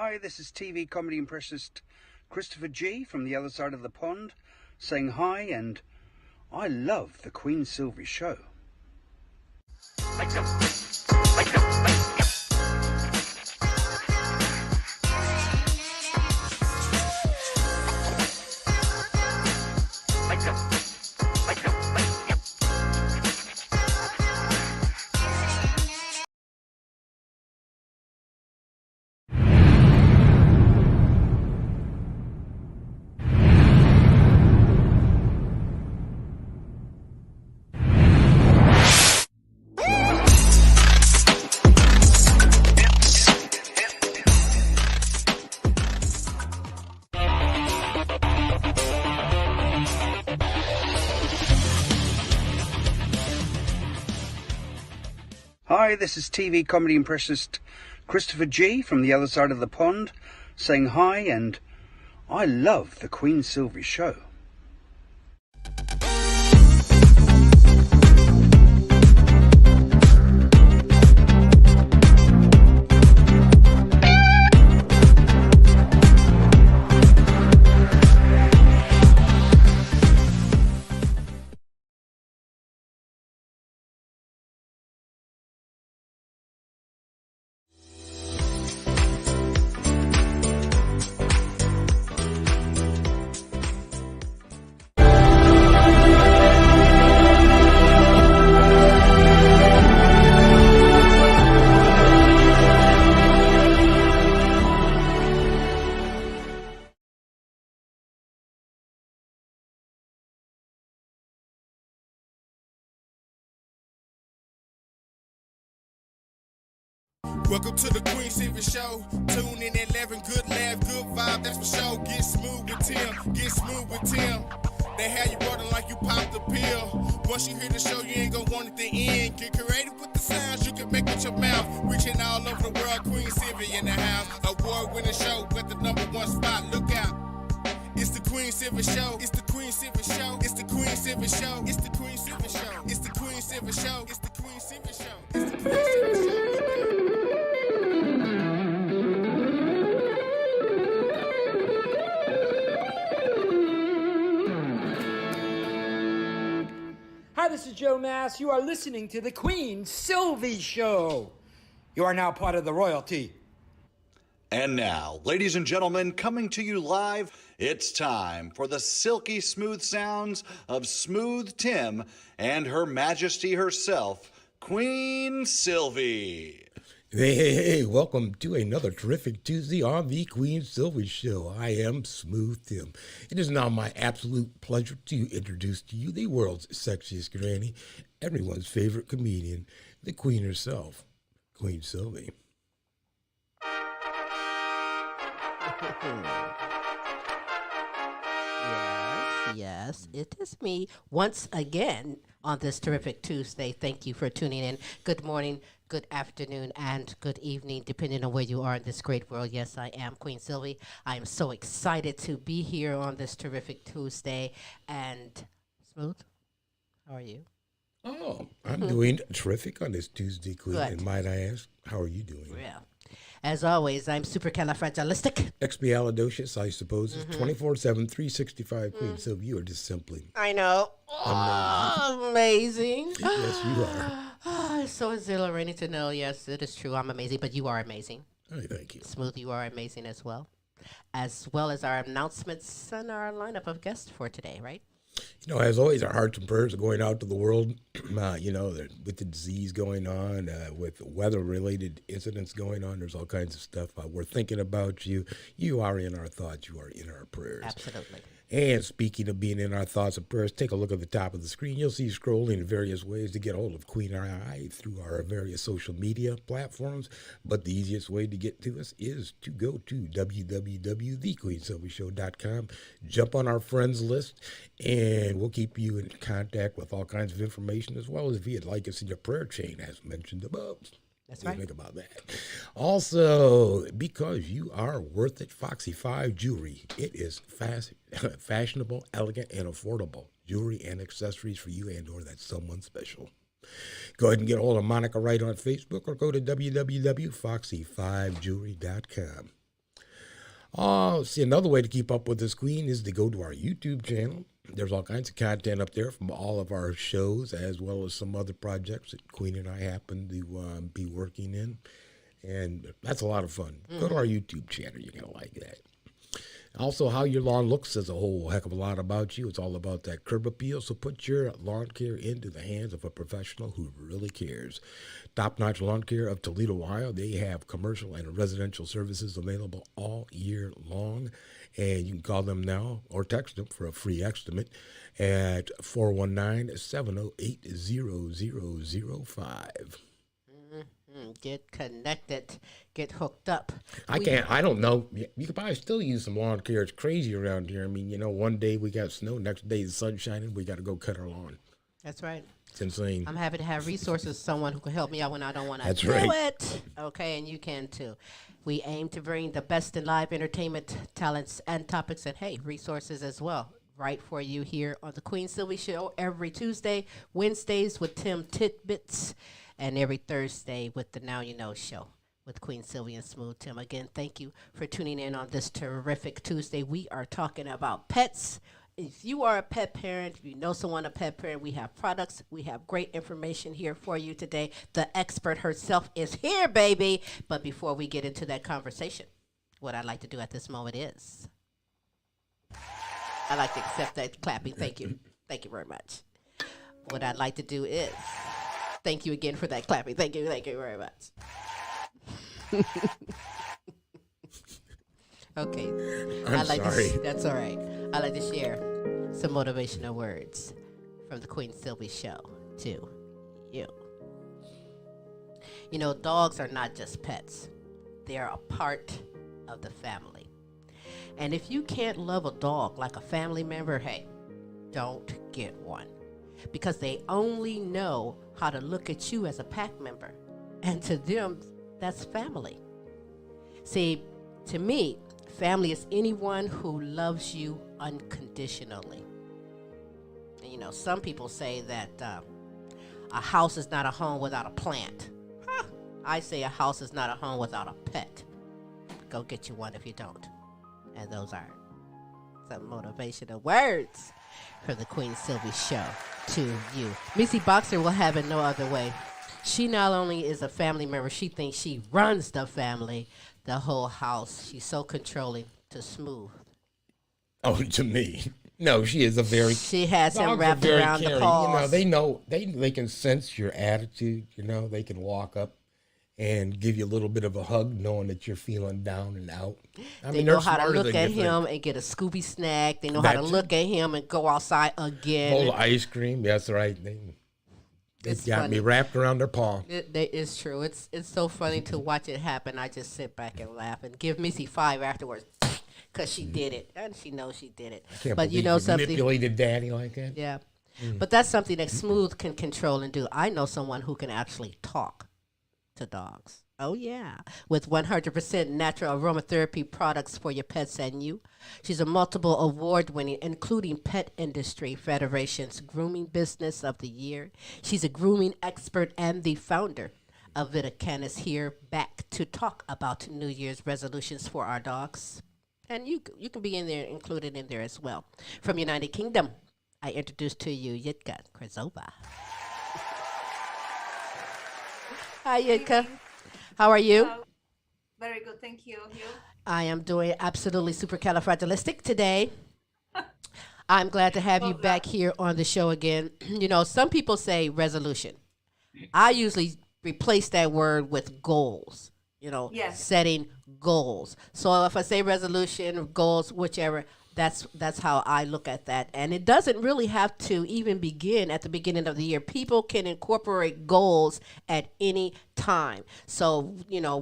Hi, this is TV comedy impressionist Christopher G from the other side of the pond saying hi, and I love the Queen Silvy Show. Hi, this is TV comedy impressionist Christopher G from the other side of the pond saying hi, and I love the Queen Silvy Show. Welcome to the Queen Silvy Show. Tune in at 11, good laugh, good vibe, that's for sure. Get smooth with Tim, get smooth with Tim. They have you rolling like you popped the pill. Once you hear the show, you ain't gonna want it to end. Get creative with the sounds you can make with your mouth. Reaching all over the world, Queen Silvy in the house. Award-winning show, got the #1 spot, look out. It's the Queen Silvy Show. It's the Queen Silvy Show. It's the Queen Silvy Show. It's the Queen Silvy Show. It's the Queen Silvy Show. It's the Queen Silvy Show. It's the Queen Silvy Show. Hi, this is Joe Mass. You are listening to the Queen Silvy Show. You are now part of the royalty. And now, ladies and gentlemen, coming to you live, it's time for the silky smooth sounds of Smooth Tim and Her Majesty herself, Queen Silvy. Hey, welcome to another terrific Tuesday on the Queen Silvy Show. I am Smooth Tim. It is now my absolute pleasure to introduce to you the world's sexiest granny, everyone's favorite comedian, the Queen herself, Queen Silvy. Yes, it is me once again on this terrific Tuesday. Thank you for tuning in. Good morning, good afternoon, and good evening, depending on where you are in this great world. Yes, I am Queen Silvy. I am so excited to be here on this terrific Tuesday. And Smooth, how are you? Oh, I'm doing terrific on this Tuesday, Queen. Good. And might I ask, how are you doing? Yeah. As always, I'm supercalifragilistic. Expialidocious, I suppose, is 24/7, 365. Queen Silvy, you are just simply I know. Amazing. Yes, you are. It's so exhilarating to know. Yes, it is true. I'm amazing, but you are amazing. Oh, thank you. Smooth, you are amazing as well as our announcements and our lineup of guests for today, right? You know, as always, our hearts and prayers are going out to the world, with the disease going on, with weather-related incidents going on. There's all kinds of stuff. We're thinking about you. You are in our thoughts. You are in our prayers. Absolutely. And speaking of being in our thoughts and prayers, take a look at the top of the screen. You'll see scrolling in various ways to get hold of Queen I through our various social media platforms. But the easiest way to get to us is to go to www.thequeensilvyshow.com, jump on our friends list, and we'll keep you in contact with all kinds of information, as well as if you'd like us in your prayer chain, as mentioned above. That's right. Think about that. Also, because you are worth it, Foxy 5 Jewelry. It is fashionable, elegant, and affordable jewelry and accessories for you and or that's someone special. Go ahead and get a hold of Monica Wright on Facebook or go to www.foxy5jewelry.com. See, another way to keep up with this queen is to go to our YouTube channel. There's all kinds of content up there from all of our shows, as well as some other projects that Queen and I happen to be working in. And that's a lot of fun. Go to our YouTube channel. You're going to like that. Also, how your lawn looks says a whole heck of a lot about you. It's all about that curb appeal. So put your lawn care into the hands of a professional who really cares. Top-notch Lawn Care of Toledo, Ohio. They have commercial and residential services available all year long. And you can call them now or text them for a free estimate at 419-708-0005. Get connected, get hooked up. I don't know. You could probably still use some lawn care. It's crazy around here. I mean, one day we got snow, next day the sun's shining, we got to go cut our lawn. That's right. It's insane. I'm happy to have resources, someone who can help me out when I don't want to That's do right. it. Okay, and you can too. We aim to bring the best in live entertainment, talents, and topics, and hey, resources as well. Right for you here on the Queen Silvy Show every Tuesday, Wednesdays with Tim Titbits, and every Thursday with the Now You Know Show with Queen Silvy and Smooth Tim. Again, thank you for tuning in on this terrific Tuesday. We are talking about pets. If you are a pet parent, if you know someone a pet parent, we have products. We have great information here for you today. The expert herself is here, baby. But before we get into that conversation, what I'd like to do at this moment is I'd like to accept that clapping. Thank you. Thank you very much. What I'd like to do is thank you again for that clapping. Thank you very much. Okay. I'm sorry. That's all right. I'd like to share some motivational words from the Queen Silvy Show to you. Dogs are not just pets. They are a part of the family. And if you can't love a dog like a family member, hey, don't get one. Because they only know how to look at you as a pack member. And to them, that's family. See, to me, family is anyone who loves you unconditionally. And, some people say that a house is not a home without a plant. I say a house is not a home without a pet. Go get you one if you don't. And those are some motivational words from the Queen Silvy Show to you. Missy Boxer will have it no other way. She not only is a family member, she thinks she runs the family, the whole house. She's so controlling to Smooth. Oh, to me. No, she is a very... She has him dogs are wrapped very around the caring. paws. They can sense your attitude. They can walk up and give you a little bit of a hug, knowing that you're feeling down and out. They know how to look at him and get a Scooby snack. They know how to look at him and go outside again. Bowl of ice cream. That's right. They got me wrapped around their paw. It's true. It's so funny to watch it happen. I just sit back and laugh and give Missy 5 afterwards because she did it. And she knows she did it. I can't but believe you know something. Manipulated daddy like that. Yeah. But that's something that Smooth can control and do. I know someone who can actually talk to dogs. Oh, yeah. With 100% natural aromatherapy products for your pets and you. She's a multiple award-winning, including Pet Industry Federation's Grooming Business of the Year. She's a grooming expert and the founder of Vita, Canis, here back to talk about New Year's resolutions for our dogs. And you can be in there, included in there as well. From United Kingdom, I introduce to you Jitka Krizova. Hi, Jitka. How are you? Very good, thank you. You? I am doing absolutely supercalifragilistic today. I'm glad to have you back here on the show again. Some people say resolution. I usually replace that word with goals. Yes. Setting goals. So if I say resolution, goals, whichever, that's how I look at that. And it doesn't really have to even begin at the beginning of the year. People can incorporate goals at any time. So,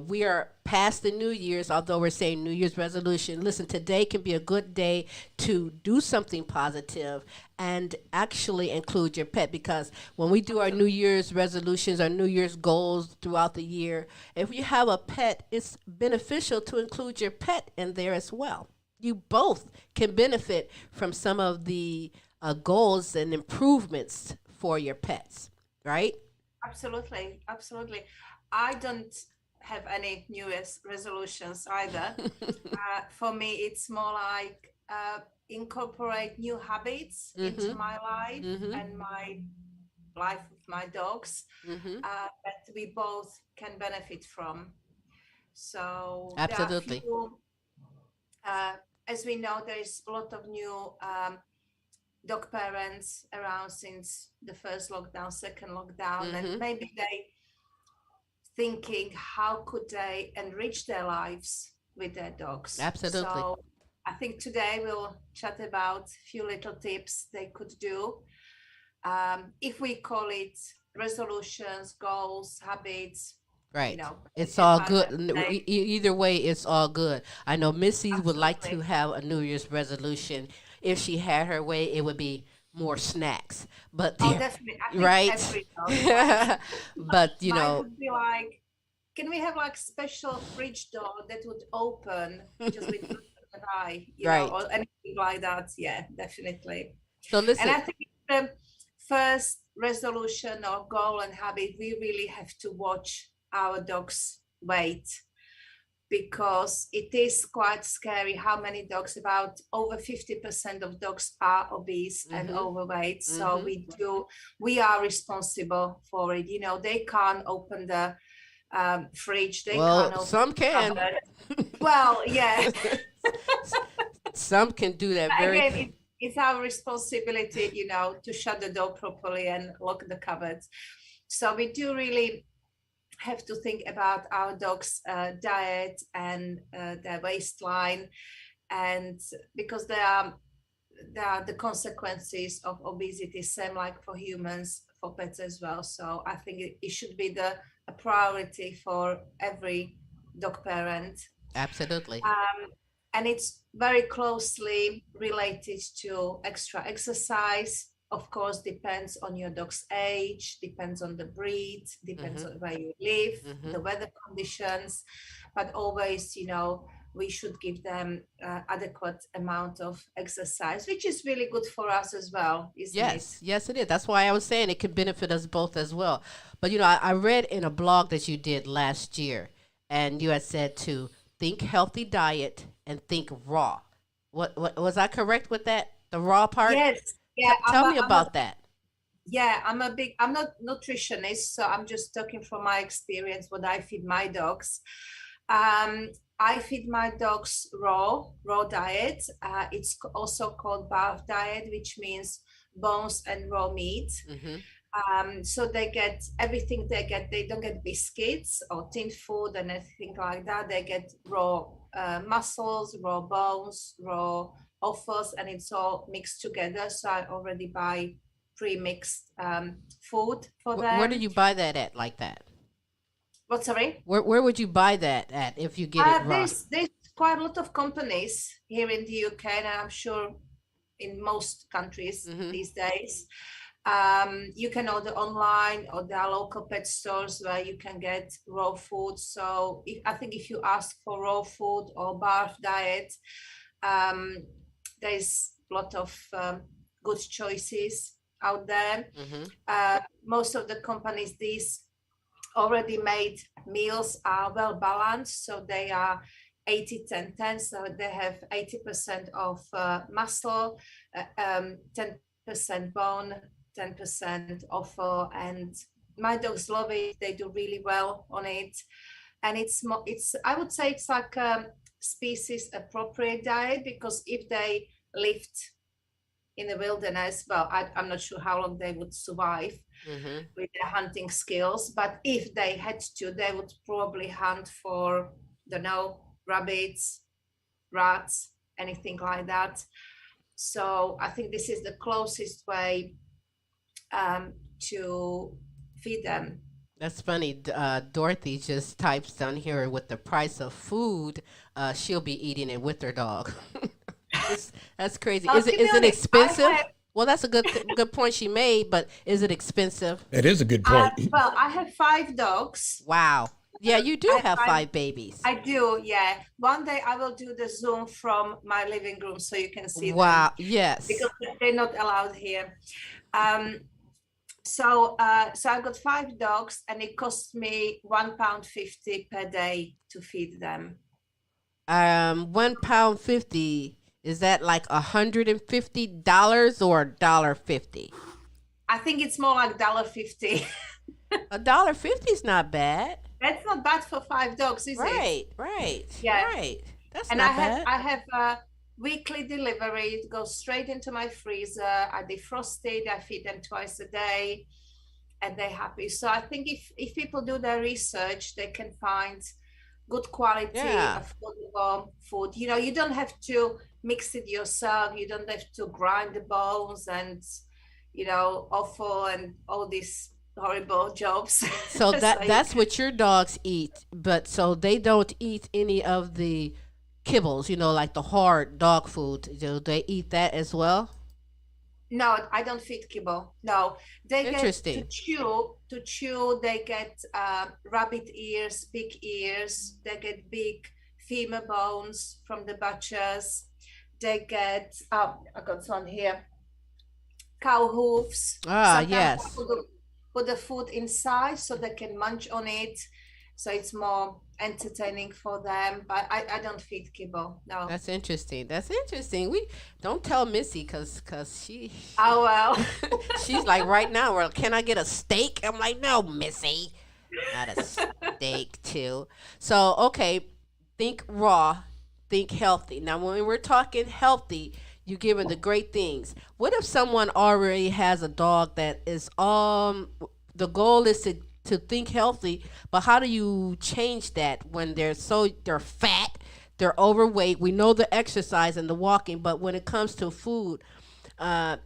we are past the New Year's, although we're saying New Year's resolution. Listen, today can be a good day to do something positive and actually include your pet, because when we do our New Year's resolutions, our New Year's goals throughout the year, if you have a pet, it's beneficial to include your pet in there as well. You both can benefit from some of the goals and improvements for your pets, right? Absolutely. I don't have any New Year's resolutions either. For me, it's more like incorporate new habits into my life and my life with my dogs that we both can benefit from. So there are Absolutely. few, as we know, there is a lot of new dog parents around since the first lockdown, second lockdown, and maybe they thinking how could they enrich their lives with their dogs. Absolutely. So I think today we'll chat about a few little tips they could do. If we call it resolutions, goals, habits, Right. It's if all I good. have to say, Either way, it's all good. I know Missy would like to absolutely. have a New Year's resolution. If she had her way, it would be more snacks. But Oh, definitely. I think right? every dog wants. But Mine would be like, can we have like special fridge door that would open just with an eye, right. or anything like that? Yeah, definitely. So And listen, I think the first resolution or goal and habit, we really have to watch our dog's weight because it is quite scary how many dogs, about over 50% of dogs are obese and overweight. So we are responsible for it. They can't open the fridge, they can't well, open some the can. cupboard. Well, yeah. Some can do that very. Again, it's our responsibility, to shut the door properly and lock the cupboards. So we do really have to think about our dog's diet and their waistline, and because there are the consequences of obesity, same like for humans, for pets as well. So I think it should be a priority for every dog parent. Absolutely. And it's very closely related to extra exercise. Of course, depends on your dog's age, depends on the breed, depends on where you live, the weather conditions, but always, we should give them adequate amount of exercise, which is really good for us as well, isn't it? Yes, it is. That's why I was saying it could benefit us both as well. But I read in a blog that you did last year, and you had said to think healthy diet and think raw. What was I correct with that? The raw part? Yes. Yeah, Tell me about that. I'm not nutritionist, so I'm just talking from my experience what I feed my dogs. I feed my dogs raw diet. It's also called BARF diet, which means bones and raw meat. So they get everything they get. They don't get biscuits or tin food and anything like that. They get raw muscles, raw bones, raw offals, and it's all mixed together. So I already buy pre-mixed food for them. Where do you buy that at like that? What, sorry? Where would you buy that at if you get it raw? There's quite a lot of companies here in the UK, and I'm sure in most countries these days. You can order online, or there are local pet stores where you can get raw food. So I think if you ask for raw food or BARF diet, there's a lot of good choices out there. Most of the companies, these already made meals are well balanced, so they are 80-10-10, so they have 80% of muscle, 10% bone, 10% offal, and my dogs love it. They do really well on it, and it's I would say it's like a species appropriate diet, because if they lived in the wilderness, well, I'm not sure how long they would survive with their hunting skills, but if they had to, they would probably hunt for, don't know, rabbits, rats, anything like that. So I think this is the closest way to feed them. That's funny. Dorothy just types down here with the price of food. She'll be eating it with her dog. That's crazy. Is it expensive? Well, that's a good point she made. But is it expensive? That is a good point. Well, I have 5 dogs. Wow. Yeah, you do have 5 babies. I do, yeah. One day I will do the Zoom from my living room so you can see them. Wow, yes. Because they're not allowed here. So I got 5 dogs, and it cost me £1.50 per day to feed them. £1.50. Is that like $150 or $1.50? I think it's more like $1.50. $1.50 is not bad. That's not bad for 5 dogs, is it? Right, right, Yeah. right. That's And not bad. I have a weekly delivery. It goes straight into my freezer. I defrost it. I feed them twice a day, and they're happy. So I think if people do their research, they can find good quality, Yeah. affordable food. You don't have to mix it yourself. You don't have to grind the bones and offal and all these horrible jobs. So So you that's what your dogs eat, but so they don't eat any of the kibbles, like the hard dog food. Do they eat that as well? No, I don't feed kibble. No, they get to Interesting. chew. To chew, they get rabbit ears, pig ears. They get big femur bones from the butchers. They get. I got some here. Cow hooves. Ah, Sometimes I yes. put the food inside so they can munch on it. So it's more entertaining for them. But I don't feed kibble. No. That's interesting. That's interesting. We don't tell Missy cause Oh well. she's like right now. Well, can I get a steak? I'm like, no, Missy, not a steak too. So okay, think raw, think healthy. Now, when we're talking healthy, you giving the great things. What if someone already has a dog that is the goal is to think healthy, but how do you change that when they're fat, they're overweight? We know the exercise and the walking, but when it comes to food,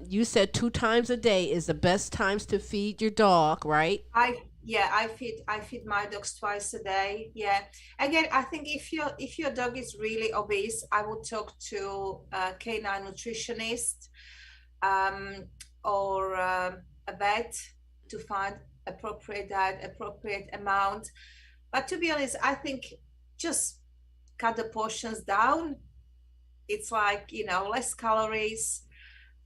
you said 2 times a day is the best times to feed your dog, right? I feed my dogs twice a day. Yeah. Again, I think if your dog is really obese, I would talk to a canine nutritionist, um, or a vet to find appropriate diet, appropriate amount. But to be honest, I think just cut the portions down. It's like, less calories,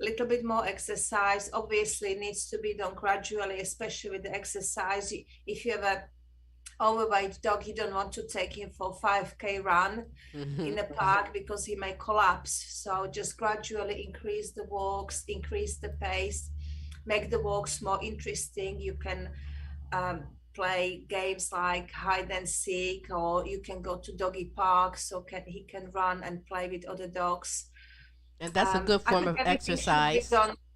a little bit more exercise. Obviously, it needs to be done gradually, especially with the exercise. If you have a overweight dog, you don't want to take him for 5K run Hmm. in a park because he may collapse. So just gradually increase the walks, increase the pace, make the walks more interesting. You can um, play games like hide and seek, or you can go to doggy parks so he can run and play with other dogs. And that's a good I form think of everything exercise.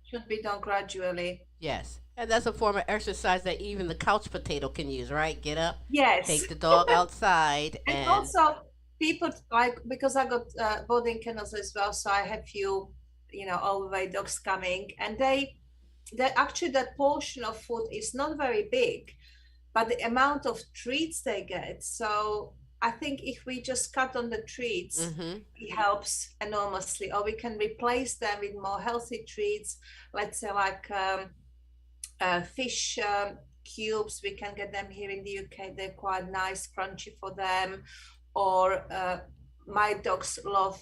should be done gradually. Yes. And that's a form of exercise that even the couch potato can use, right? Get up, Yes. take the dog outside, And and also people like, because I got boarding kennels as well, so I have few, overweight dogs coming, and they actually, that portion of food is not very big, but the amount of treats they get. So I think if we just cut on the treats, mm-hmm, it helps enormously, or we can replace them with more healthy treats. Let's say like fish cubes. We can get them here in the UK. They're quite nice, crunchy for them. Or my dogs love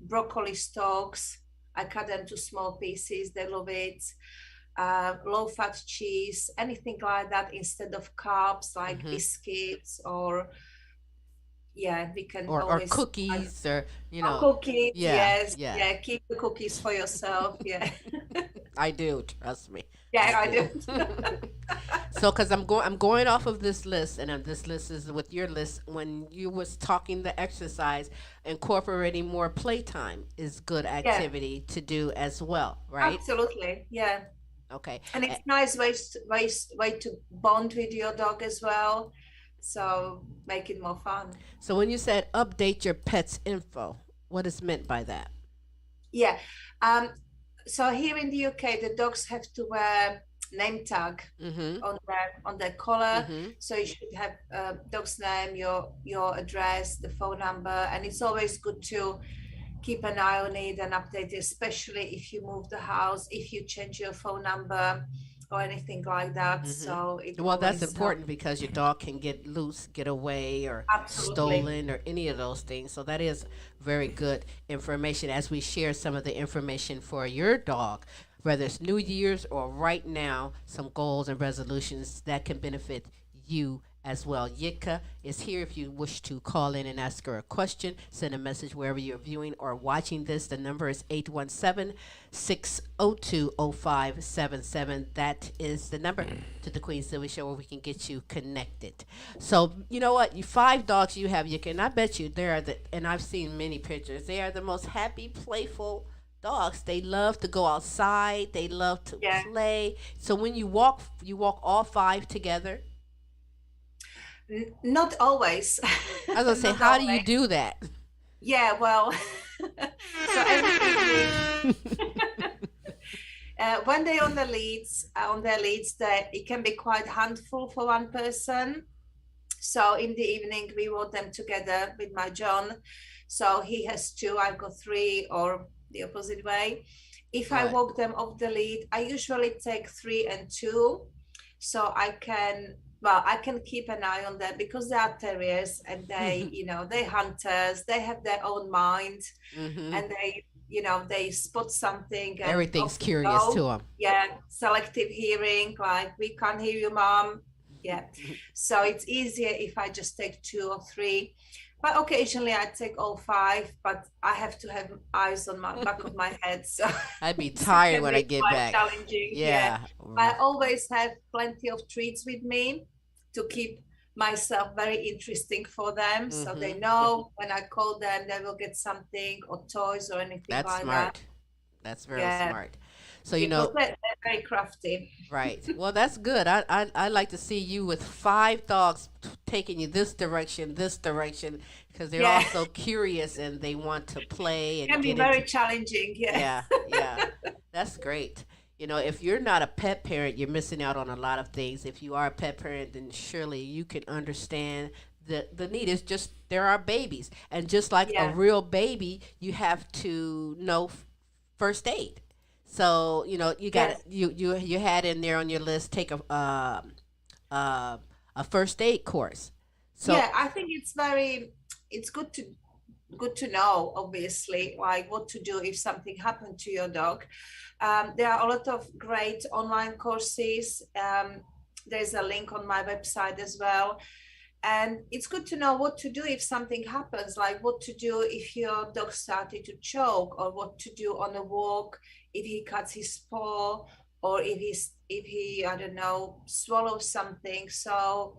broccoli stalks. I cut them to small pieces. They love it. Low fat cheese, anything like that, instead of carbs like mm-hmm. biscuits, or yeah, we can Or always cookies, or cookies. yeah, Yes, yeah. yeah, keep the cookies for yourself. Yeah. I do. Trust me, I Yeah, I do. do. So, because I'm going off of this list, and this list is with your list. When you was talking the exercise, incorporating more playtime is good Yeah, activity to do as well, right? absolutely. Yeah. Okay. And it's nice way to bond with your dog as well. So make it more fun. So when you said update your pet's info, what is meant by that? Yeah. Um, so here in the UK, the dogs have to wear name tag Mm-hmm. on their collar. Mm-hmm. So you should have dog's name, your address, the phone number, and it's always good to keep an eye on it and update it, especially if you move the house, if you change your phone number or anything like that. So it Mm-hmm. Well, that's always helps. important because your dog can get loose, get away, or Absolutely. stolen, or any of those things. So that is very good information as we share some of the information for your dog. whether it's New Year's or right now, some goals and resolutions that can benefit you as well. Jitka is here if you wish to call in and ask her a question. Send a message wherever you're viewing or watching this. The number is 817-602-0577. That is the number to the Queen Silvy Show where we can get you connected. So, you know what? You 5 dogs you have, Jitka, and I bet you they are and I've seen many pictures, they are the most happy, playful dogs. They love to go outside. They love to play. So when you walk all 5 together? Not always. I was gonna say, how do you do that? Yeah, well, so every when they're on their leads, that it can be quite handful for one person. So in the evening, we walk them together with my John. So he has 2, I've got 3, or the opposite way. If I walk them off the lead, I usually take 3 and 2, so I can keep an eye on them because they are terriers and they, they're hunters. They have their own mind, and they spot something. And everything's curious to them. Yeah, selective hearing, like we can't hear you, mom. Yeah, so it's easier if I just take 2 or 3. But occasionally I take all 5, but I have to have eyes on my back of my head. So I'd be tired when I get back. Challenging. Yeah. I always have plenty of treats with me to keep myself very interesting for them. So they know when I call them, they will get something or toys or anything like that. That's smart. That's very smart. So, they're very crafty. Right. Well, that's good. I like to see you with 5 dogs taking you this direction, because they're also curious and they want to play. And it can be very challenging. Yeah. That's great. If you're not a pet parent, you're missing out on a lot of things. If you are a pet parent, then surely you can understand the need. Is just there are babies, and just like a real baby, you have to know first aid. So you got you had in there on your list, take a first aid course. So I think it's good to know, obviously, like what to do if something happened to your dog. There are a lot of great online courses. There's a link on my website as well. And it's good to know what to do if something happens, like what to do if your dog started to choke, or what to do on a walk if he cuts his paw, or if he I don't know, swallows something. So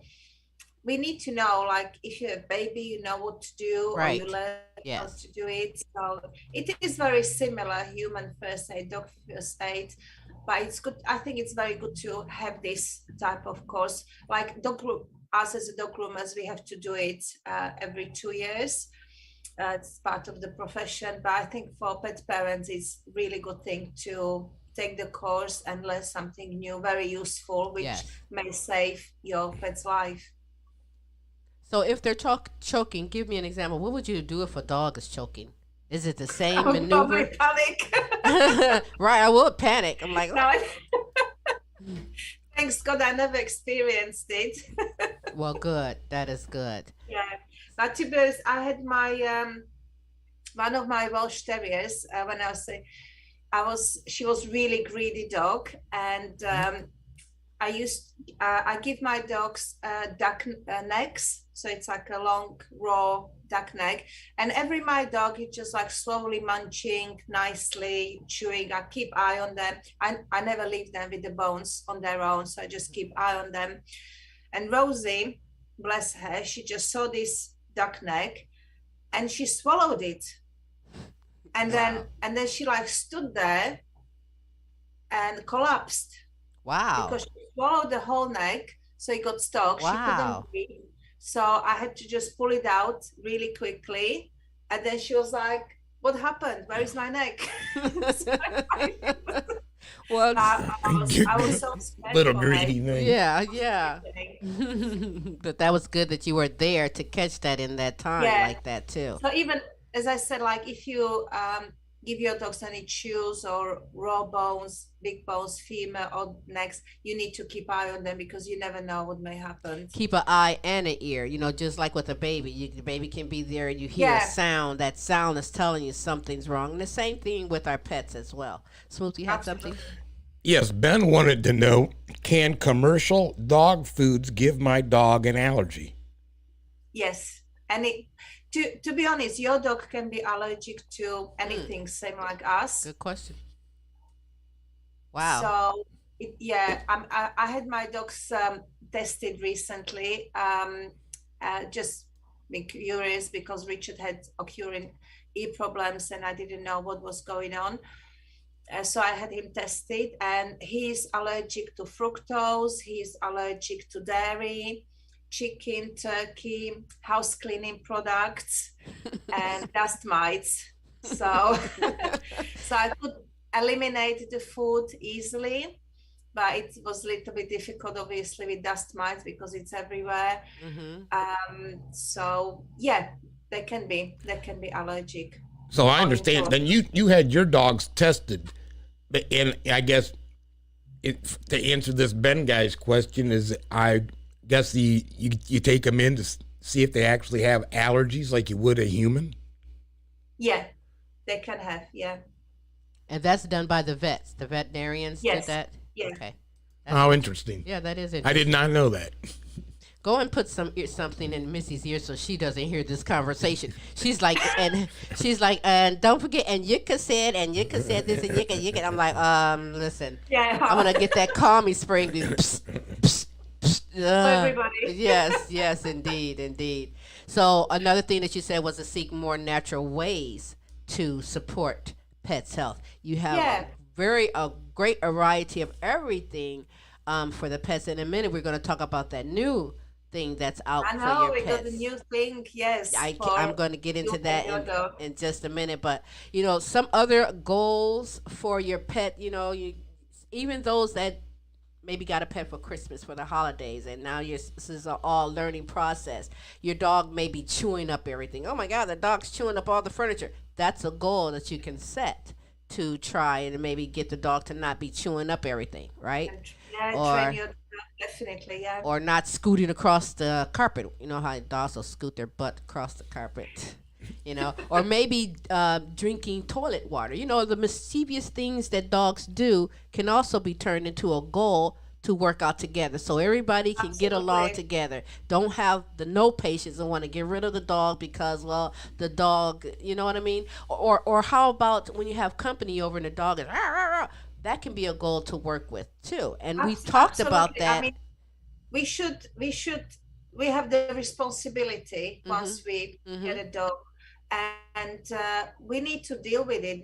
we need to know, like, if you're a baby, you know what to do, right. or you learn how to do it. So it is very similar, human first aid, dog first aid. But it's good. I think it's very good to have this type of course. Like us as a dog groomers, we have to do it every 2 years. It's part of the profession. But I think for pet parents, it's really good thing to take the course and learn something new, very useful, which may save your pet's life. So if they're choking, give me an example. What would you do if a dog is choking? Is it the same maneuver? I would probably panic. Right, I would panic. I'm like, no, thanks God I never experienced it. Well, good. That is good. Yeah. But to be honest, I had my one of my Welsh Terriers when she was really greedy dog, and I give my dogs duck necks, so it's like a long raw duck neck, and my dog is just like slowly munching, nicely chewing. I keep eye on them. I never leave them with the bones on their own, so I just keep eye on them. And Rosie, bless her, she just saw this duck neck and she swallowed it, and then she like stood there and collapsed. Wow. Because she swallowed the whole neck, so it got stuck. Wow. She couldn't breathe. So I had to just pull it out really quickly. And then she was like, what happened? Where is my neck? Well, I was so scared. Little greedy thing. Yeah. But that was good that you were there to catch that in that time like that too. So even, as I said, like if you give your dogs any chews or raw bones, big bones, femur or necks, you need to keep eye on them because you never know what may happen. Keep an eye and an ear, just like with a baby. The baby can be there and you hear a Yeah, sound. That sound is telling you something's wrong. And the same thing with our pets as well. Smooth, you have something? absolutely. Yes, Ben wanted to know, can commercial dog foods give my dog an allergy? Yes. And to be honest, your dog can be allergic to anything, same like us. Good question. Wow. So I had my dogs tested recently. Just being curious because Richard had occurring ear problems and I didn't know what was going on. So I had him tested, and he's allergic to fructose. He's allergic to dairy, chicken, turkey, house cleaning products, and dust mites. So, so I could eliminate the food easily, but it was a little bit difficult, obviously, with dust mites because it's everywhere. So yeah, they can be allergic. So I understand. Then you had your dogs tested, and I guess to answer this Ben guy's question is, I guess you take them in to see if they actually have allergies like you would a human. Yeah, they can have. Yeah. And that's done by the vets. The veterinarians did Yes. that? Yeah. Okay. How interesting. Yeah, that is I interesting. did not know that. Go and put something in Missy's ear so she doesn't hear this conversation. She's like, and don't forget, and Jitka said this, and Jitka. I'm like, listen, Yeah. I'm gonna get that calming spray. Psst, psst, psst, everybody. Yes, indeed. So another thing that you said was to seek more natural ways to support pets' health. You have a great variety of everything for the pets. In a minute, we're going to talk about that new thing that's out I for know your we pets. got a new thing. Yes. I'm going to get into you that and your dog. in just a minute. But, some other goals for your pet, even those that maybe got a pet for Christmas, for the holidays, and now this is an all learning process. Your dog may be chewing up everything. Oh my God, the dog's chewing up all the furniture. That's a goal that you can set to try and maybe get the dog to not be chewing up everything, right? Train your dog, definitely. Yeah. Or not scooting across the carpet. You know how dogs will scoot their butt across the carpet. Or maybe drinking toilet water. The mischievous things that dogs do can also be turned into a goal to work out together, so everybody can get along together. Don't have no patience and want to get rid of the dog because, well, the dog, you know what I mean? Or how about when you have company over and the dog is, rah, rah, rah, that can be a goal to work with too. And we talked about that. I mean, we have the responsibility once we get a dog, and we need to deal with it.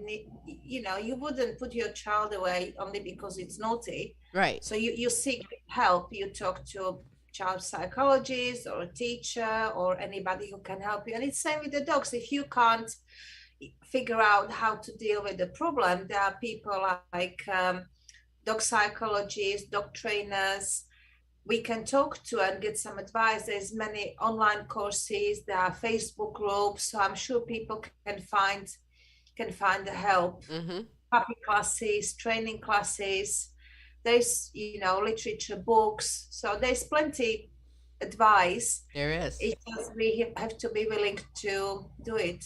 You wouldn't put your child away only because it's naughty, right? So you seek help. You talk to a child psychologist or a teacher or anybody who can help you. And it's same with the dogs. If you can't figure out how to deal with the problem, there are people like dog psychologists, dog trainers we can talk to and get some advice. There's many online courses, there are Facebook groups, so I'm sure people can find the help. Puppy classes, training classes, there's literature, books, so there's plenty advice. There is. It's just we have to be willing to do it.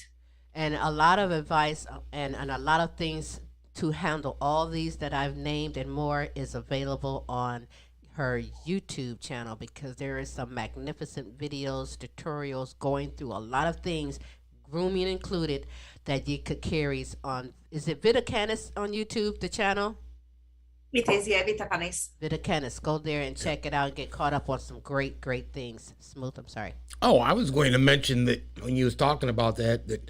And a lot of advice and a lot of things to handle all these that I've named and more is available on her YouTube channel, because there is some magnificent videos, tutorials going through a lot of things, grooming included, that Jitka carries on. Is it Vita Canis on YouTube, the channel? It is, yeah, Vita Canis. Vita Canis. Go there and check it out and get caught up on some great things. Smooth, I'm sorry. Oh, I was going to mention that when you was talking about that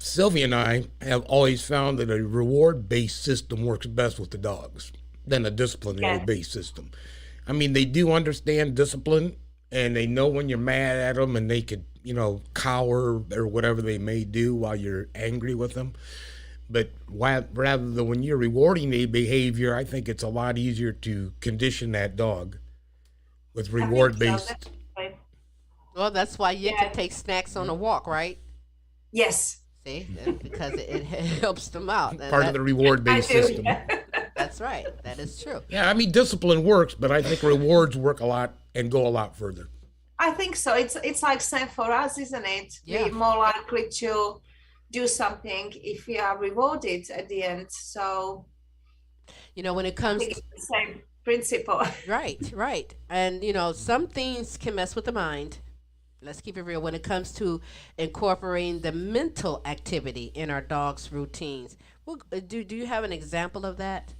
Sylvia and I have always found that a reward-based system works best with the dogs than a disciplinary-based system. I mean, they do understand discipline, and they know when you're mad at them, and they could, cower or whatever they may do while you're angry with them. But rather than when you're rewarding a behavior, I think it's a lot easier to condition that dog with reward-based. Well, that's why you can take snacks on a walk, right? Yes. See, because it helps them out. Part of the reward-based I do, system. yeah. That's right. That is true. Yeah, I mean, discipline works, but I think rewards work a lot and go a lot further. I think so. It's like same for us, isn't it? Yeah. We're more likely to do something if we are rewarded at the end. So When it I comes think to, it's the same principle. right. And, some things can mess with the mind. Let's keep it real. When it comes to incorporating the mental activity in our dog's routines, well, do you have an example of that?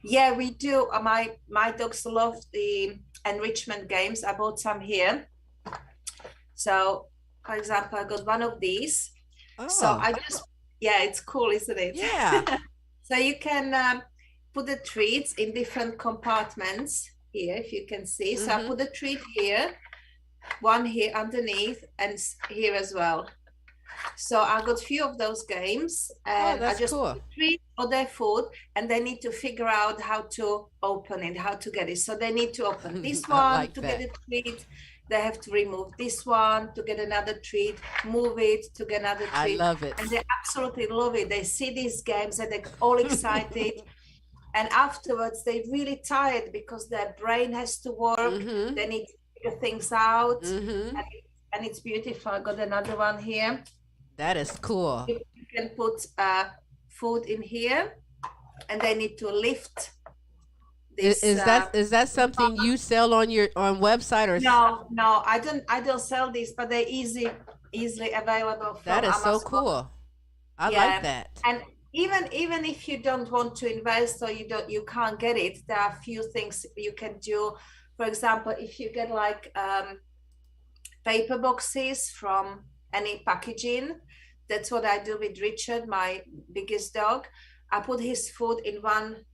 Yeah, we do. My dogs love the enrichment games. I bought some here. So, for example, I got one of these. So Oh, I just, yeah, it's cool, isn't it? yeah. So you can put the treats in different compartments here, if you can see. So I put the treat here, one here underneath, and here as well. So I got a few of those games, and I that's just cool. put treat for their food, and they need to figure out how to open it, how to get it. So they need to open this I one like to that. get a treat. They have to remove this one to get another treat, move it to get another I treat. love it. And they absolutely love it. They see these games and they're all excited. And afterwards, they're really tired because their brain has to work. Mm-hmm. They need to figure things out. Mm-hmm. And it's beautiful. I got another one here. That is cool. You can put food in here, and they need to lift this. Is that something you sell on your website or? No, I don't sell these, but they're easily available from That is so Amazon. cool. I Yeah. like that. And even if you don't want to invest or you can't get it, there are a few things you can do. For example, if you get like paper boxes from any packaging, that's what I do with Richard, my biggest dog. I put his food in one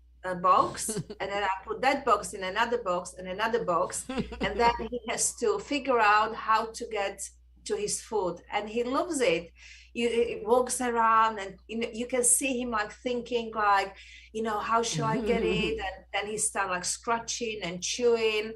box, and then I put that box in another box and another box, and then he has to figure out how to get to his food, and he loves it. He walks around, and you can see him like thinking, like, how should I get it? And then he starts like scratching and chewing,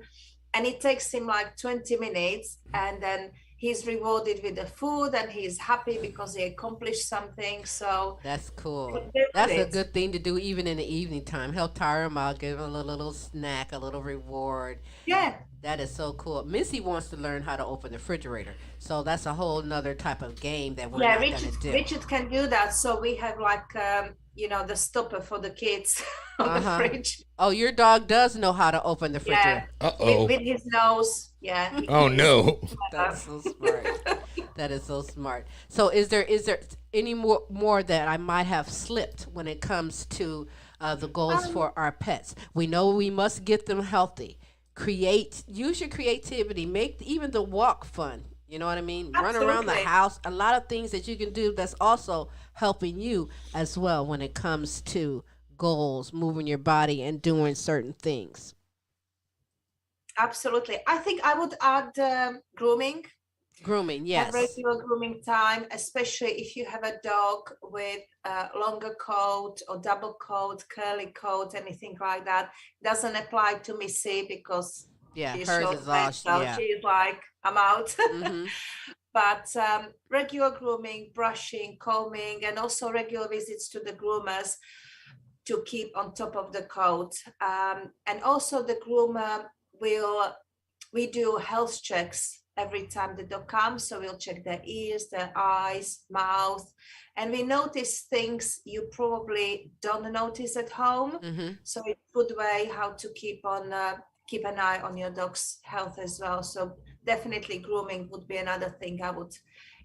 and it takes him like 20 minutes, and then he's rewarded with the food, and he's happy because he accomplished something. So that's cool. That's That's a it. good thing to do even in the evening time. Help tire him out, give him a little snack, a little reward. Yeah, That is so cool. Missy wants to learn how to open the refrigerator. So that's a whole nother type of game that we're yeah, not going to do. Richard can do that. So we have like the stopper for the kids on the fridge. Oh, your dog does know how to open the Yeah, refrigerator. Uh-oh. with his nose. Yeah. Oh, no. That's so smart. That is so smart. So is there any more that I might have slipped when it comes to the goals for our pets? We know we must get them healthy. Use your creativity. Make even the walk fun. You know what I mean? Run around the Absolutely. house. A lot of things that you can do that's also helping you as well when it comes to goals, moving your body and doing certain things. Absolutely. I think I would add grooming. Grooming, Have yes. regular grooming time, especially if you have a dog with a longer coat or double coat, curly coat, anything like that. Doesn't apply to Missy because Yeah, she's hers short is hair, all, so yeah. she's like, I'm out. Hmm. But regular grooming, brushing, combing, and also regular visits to the groomers to keep on top of the coat. And also the groomer we do health checks every time the dog comes. So we'll check their ears, their eyes, mouth, and we notice things you probably don't notice at home. Hmm. So it's a good way how to keep an eye on your dog's health as well. So definitely grooming would be another thing I would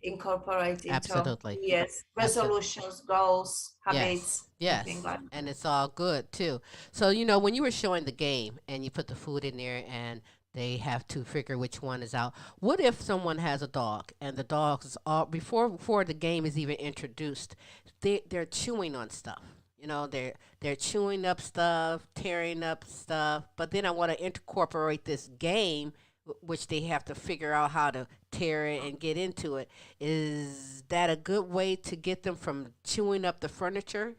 incorporate into Absolutely. yes, resolutions, goals, habits, Yes. something like that. And it's all good too. So, when you were showing the game and you put the food in there and they have to figure which one is out. What if someone has a dog and the dog is all before the game is even introduced, they're chewing on stuff. They're chewing up stuff, tearing up stuff, but then I want to incorporate this game which they have to figure out how to tear it and get into it. Is that a good way to get them from chewing up the furniture?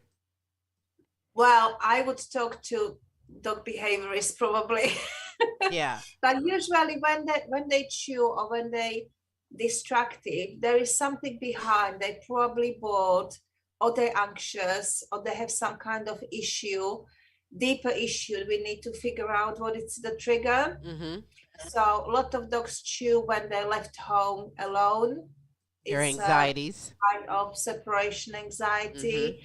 Well, I would talk to dog behaviorists probably. Yeah. But usually when they chew or when they destructive, there is something behind. They probably bored, or they're anxious, or they have some kind of issue, deeper issue. We need to figure out what is the trigger. So a lot of dogs chew when they're left home alone. Their It's anxieties. kind of separation anxiety.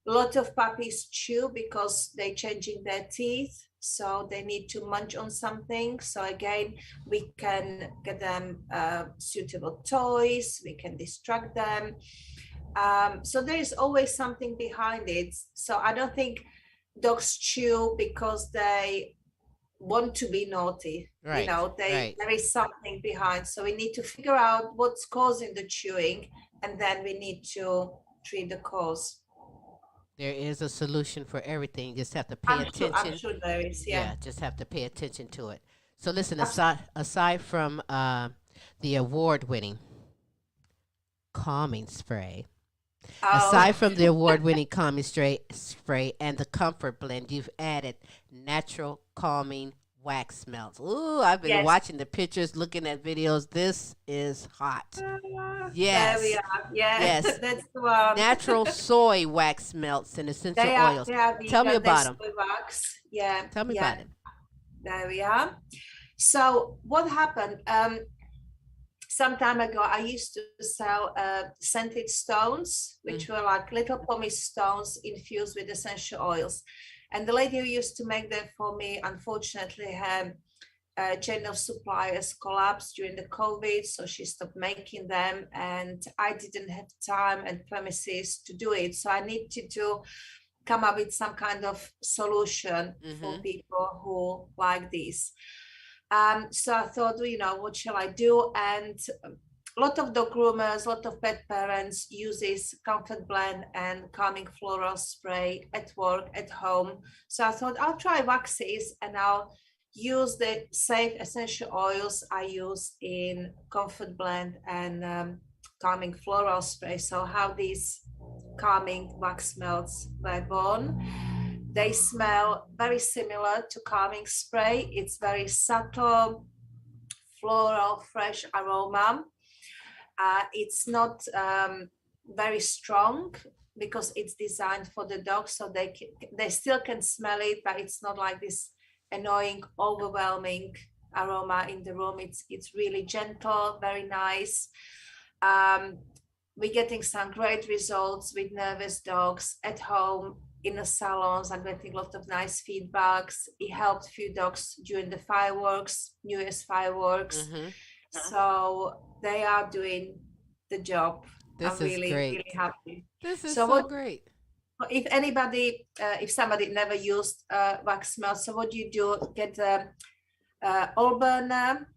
A lot of puppies chew because they're changing their teeth, so they need to munch on something. So again, we can get them suitable toys, we can distract them. So there is always something behind it. So I don't think dogs chew because they want to be naughty. Right, You know, right. there is something behind. So we need to figure out what's causing the chewing, and then we need to treat the cause. There is a solution for everything. Just have to pay attention. I'm sure there is, yeah. Just have to pay attention to it. So listen, aside from the award-winning calming spray, aside from the award-winning calming spray and the comfort blend, you've added natural calming wax melts. Ooh, I've been watching the pictures, looking at videos. This is hot. Yes. There we are. Yeah. Yes. That's the one. Natural soy wax melts and essential oils. Tell me about them. Wax. Yeah. Tell me about it. There we are. So what happened? Some time ago, I used to sell scented stones, which were like little pumice stones infused with essential oils. And the lady who used to make them for me, unfortunately, her chain of suppliers collapsed during the COVID, so she stopped making them, and I didn't have time and premises to do it. So I needed to come up with some kind of solution for people who like these. So I thought, you know, what shall I do? And a lot of dog groomers, a lot of pet parents use this comfort blend and calming floral spray at work, at home. So I thought I'll try waxes and I'll use the safe essential oils I use in comfort blend and calming floral spray. So how these calming wax melts were born. They smell very similar to calming spray. It's very subtle, floral, fresh aroma. It's not very strong because it's designed for the dog, so they still can smell it, but it's not like this annoying, overwhelming aroma in the room. It's really gentle, very nice. We're getting some great results with nervous dogs at home, in the salons. I'm getting a lot of nice feedbacks. It helped a few dogs during the fireworks, New Year's fireworks. So they are doing the job. This I'm really, great. really happy. This is so great. If anybody, if somebody never used wax melt, so what you do, get a oil burner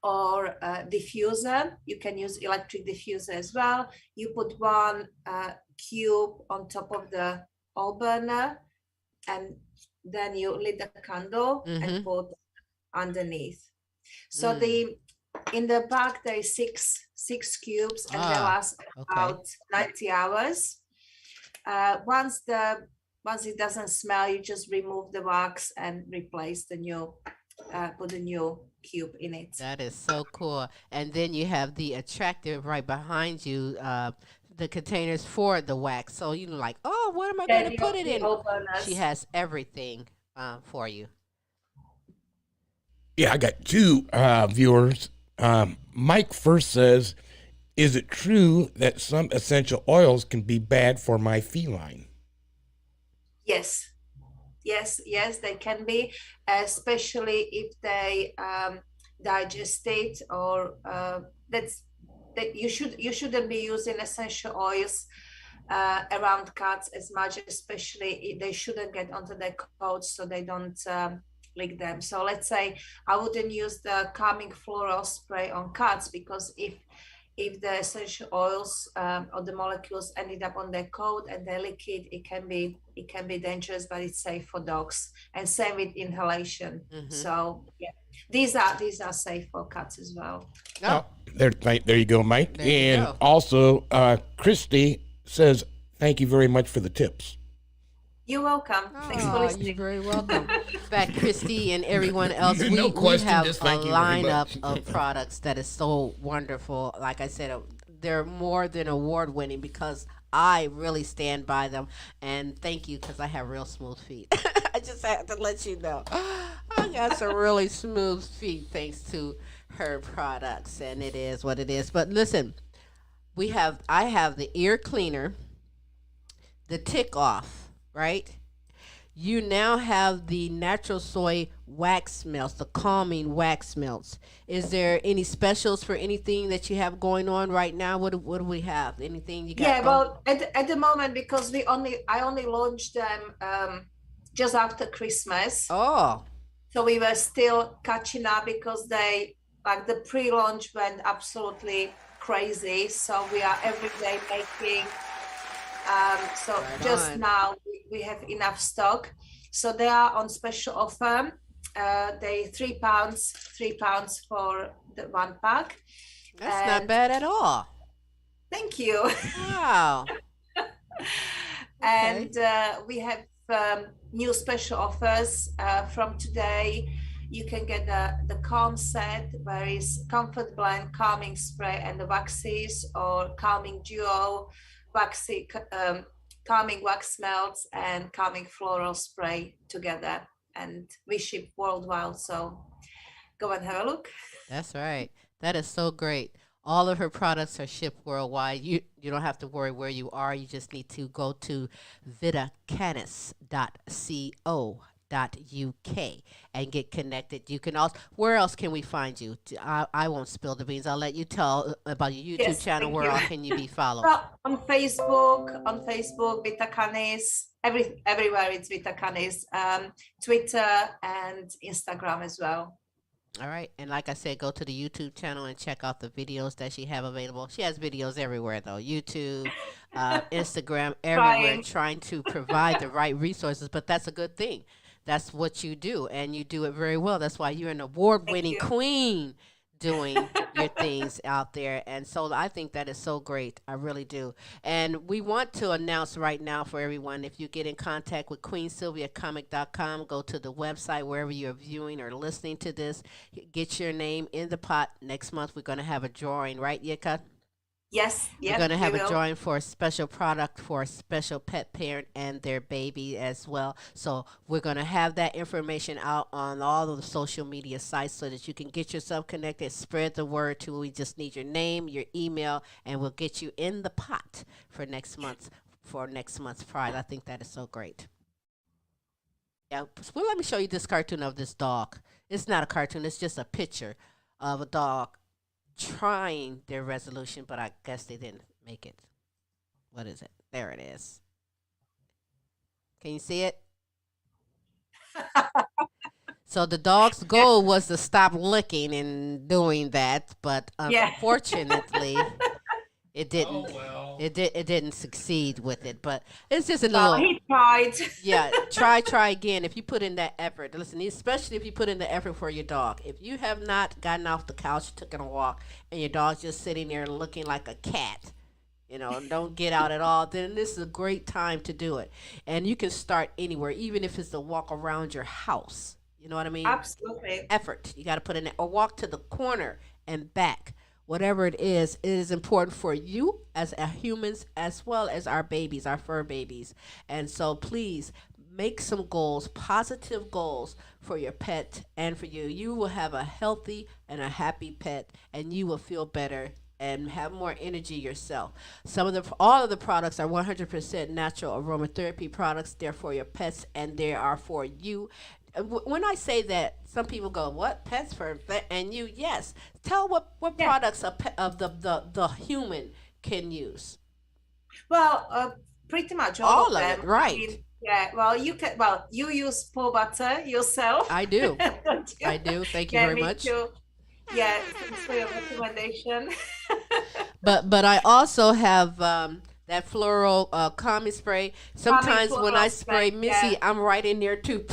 or a diffuser. You can use electric diffuser as well. You put one cube on top of the oil burner, and then you lit the candle and put underneath. So in the bag there is six cubes, and they last about 90 hours. Once it doesn't smell, you just remove the wax and replace the new, put a new cube in it. That is so cool. And then you have the attractive right behind you, the containers for the wax. So you know, like, oh, what am I going to put it in? She has everything for you. Yeah, I got two viewers. Mike first says, is it true that some essential oils can be bad for my feline? Yes, they can be, especially if they digestate or you shouldn't be using essential oils around cats as much, especially if they shouldn't get onto their coats so they don't lick them. So let's say I wouldn't use the calming floral spray on cats, because if the essential oils or the molecules ended up on their coat and they lick it, it can be dangerous, but it's safe for dogs. And same with inhalation. So yeah, these are safe for cats as well. Oh, there you go, Mike. And also, Christy says, thank you very much for the tips. You're welcome. Thanks for Oh, you're listening. very welcome. In fact, Christy and everyone else, No we question, have just a thank you very lineup much. of products that is so wonderful. Like I said, they're more than award winning because I really stand by them. And thank you because I have real smooth feet. I just have to let you know. I got some really smooth feet thanks to her products, and it is what it is. But listen, I have the ear cleaner, the tick off, right? You now have the natural soy wax melts, the calming wax melts. Is there any specials for anything that you have going on right now? What do we have? Anything you got Yeah, going? well, at the moment, because I only launched them just after Christmas, Oh, so we were still catching up because they like the pre-launch went absolutely crazy. So we are every day making. So right just on. now we have enough stock. So they are on special offer. They £3 for the 1 pack. That's not And bad at all. thank you. Wow. Okay. And we have new special offers from today. You can get the calm set, where is comfort blend, calming spray, and the waxes, or calming duo, waxy, calming wax melts, and calming floral spray together. And we ship worldwide, so go and have a look. That's right. That is so great. All of her products are shipped worldwide. You don't have to worry where you are. You just need to go to vitacanis.co.uk and get connected. You can also, where else can we find you? I won't spill the beans. I'll let you tell about your YouTube Yes, channel. thank Where you. else can you be followed? Well, on Facebook, Vita Canis, everywhere it's Vita Canis, Twitter and Instagram as well. All right. And like I said, go to the YouTube channel and check out the videos that she have available. She has videos everywhere though. YouTube, Instagram, everywhere, Trying. trying to provide the right resources. But that's a good thing. That's what you do, and you do it very well. That's why you're an Thank award-winning you. queen doing your things out there. And so I think that is so great. I really do. And we want to announce right now for everyone, if you get in contact with queensylviacomic.com, go to the website wherever you're viewing or listening to this, get your name in the pot. Next month, we're going to have a drawing, right, Yika? Yes, We're yes, going to we have a will. drawing for a special product for a special pet parent and their baby as well. So we're going to have that information out on all of the social media sites so that you can get yourself connected, spread the word to. We just need your name, your email, and we'll get you in the pot for next month's prize. I think that is so great. Yeah, well, let me show you this cartoon of this dog. It's not a cartoon, it's just a picture of a dog trying their resolution, but I guess they didn't make it. What is it? There it is. Can you see it? So the dog's goal was to stop licking and doing that, but Yeah. unfortunately, it didn't. Oh, well. It didn't succeed with it, but it's just a Well, little. he tried. Yeah, try again if you put in that effort. Listen, especially if you put in the effort for your dog. If you have not gotten off the couch, taken a walk, and your dog's just sitting there looking like a cat, don't get out at all, then this is a great time to do it. And you can start anywhere, even if it's a walk around your house. You know what I mean? Absolutely. Effort. You got to put in it, or walk to the corner and back. Whatever it is important for you as a humans as well as our babies, our fur babies. And so please make some goals, positive goals for your pet and for you. You will have a healthy and a happy pet, and you will feel better and have more energy yourself. All of the products are 100% natural aromatherapy products. They're for your pets and they are for you. When I say that, some people go, "What, pets for and you?" Yes. Tell what Yeah. products of the human can use. Well, pretty much all All of of them. it, I right? mean, yeah. Well, you can. Well, you use paw butter yourself. I do. Don't you? I do. Thank you Yeah, very me much. too. Yeah, thanks for your recommendation. But I also have that floral calming spray. Calming Sometimes when I floral spray spray, yeah. Missy, I'm right in there too.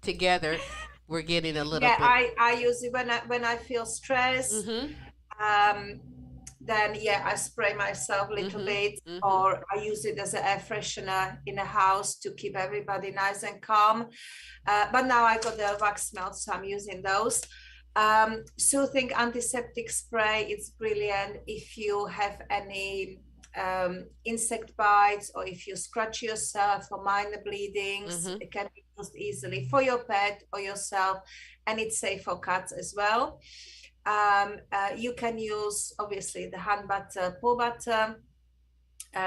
Together, we're getting a little Yeah, bit. I use it when I feel stressed. Mm-hmm. Um, then yeah, I spray myself a little bit, or I use it as an air freshener in the house to keep everybody nice and calm. But now I got the wax melt, so I'm using those. Soothing antiseptic spray, it's brilliant if you have any insect bites, or if you scratch yourself for minor bleedings. It can be used easily for your pet or yourself, and it's safe for cats as well. You can use obviously the hand butter, paw butter.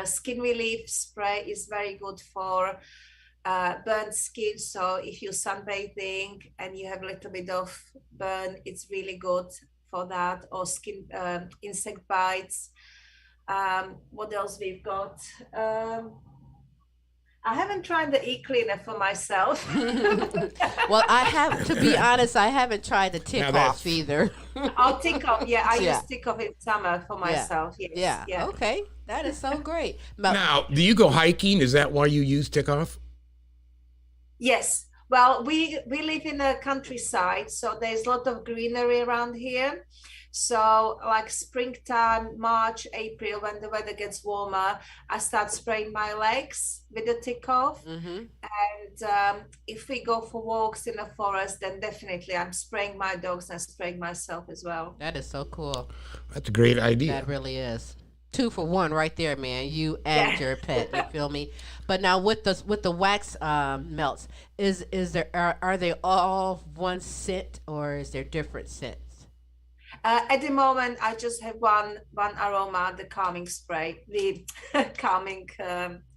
Skin relief spray is very good for burnt skin. So if you're sunbathing and you have a little bit of burn, it's really good for that. Or skin insect bites. What else we've got? I haven't tried the e-cleaner for myself. Well, I have to be honest. I haven't tried the tick off either. I'll tick off. Yeah, I use tick off in summer for myself. Yes. Yeah. Okay, that is so great. Now, do you go hiking? Is that why you use tick off? Yes. Well, we live in a countryside, so there's a lot of greenery around here. So like springtime, March, April, when the weather gets warmer, I start spraying my legs with the tick off. And if we go for walks in the forest, then definitely I'm spraying my dogs and spraying myself as well. That is so cool. That's a great idea. That really is. 2 for 1 right there, man. You and your pet. You feel me? But now with the wax melts, are they all one scent, or is there different scents? At the moment, I just have one aroma, the calming spray, the calming